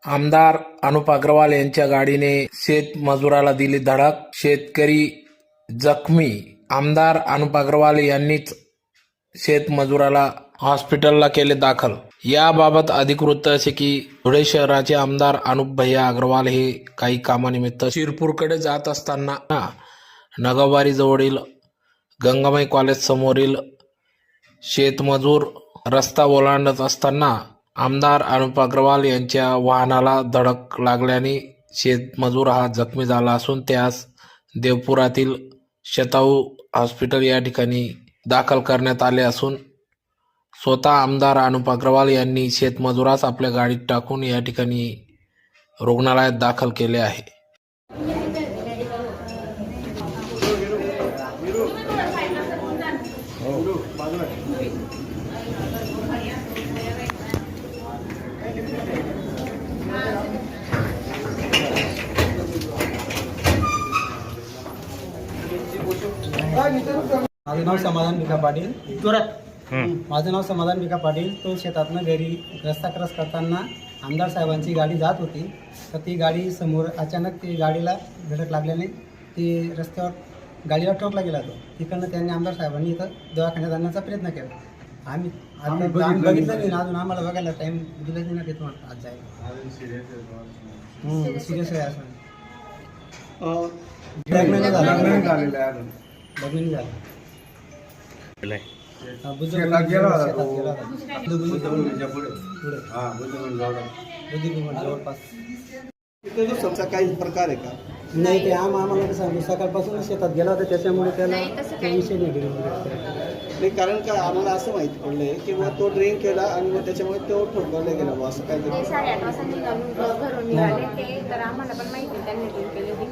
आमदार अनुप अग्रवाल यांच्या गाडीने शेतमजुराला दिली धडक, शेतकरी जखमी. आमदार अनुप अग्रवाल यांनीच शेतमजुराला हॉस्पिटलला केले दाखल. याबाबत अधिक वृत्त असे की धुळे शहराचे आमदार अनुप भैया अग्रवाल हे काही कामानिमित्त शिरपूरकडे जात असताना नगावारी जवळील गंगामाई कॉलेज समोरील शेतमजूर रस्ता ओलांडत असताना आमदार अनुप अग्रवाल यांच्या वाहनाला धडक लागल्याने शेतमजूर हा जखमी झाला असून त्यास देवपुरातील शताऊ हॉस्पिटल या ठिकाणी दाखल करण्यात आले असून स्वतः आमदार अनुप अग्रवाल यांनी शेतमजुरास आपल्या गाडीत टाकून या ठिकाणी रुग्णालयात दाखल केले आहे. माझं नाव समाधान भिका पाटील. माझं नाव समाधान भिका पाटील. तो शेतातनं घरी रस्ता क्रॉस करताना आमदार साहेबांची गाडी जात होती, तर ती गाडी समोर अचानक ती गाडीला धडक लागल्याने ती रस्त्यावर गाडीला ठोकला गेला. तो तिकडनं त्यांनी आमदार साहेबांनी इथं दवाखान्यात आणण्याचा प्रयत्न केला. आम्ही बघितलं नाही, अजून आम्हाला बघायला टाईम दिला नाही ना, देतो आज जायला. सिरियस आहे असं बघून झालं. जवळपास काही प्रकार आहे का? नाही, ते आम्हाला कसं सकाळपासून शेतात गेला होता, त्याच्यामुळे त्याला काही विषय नाही. कारण का आम्हाला असं माहिती पडलंय की मग तो ड्रिंक केला आणि मग त्याच्यामुळे तो ठोकवला गेला बा, असं काय? 8:30 वाजता निघाले ते, तर आम्हाला पण माहिती त्यांनी ड्रिंक केली होती.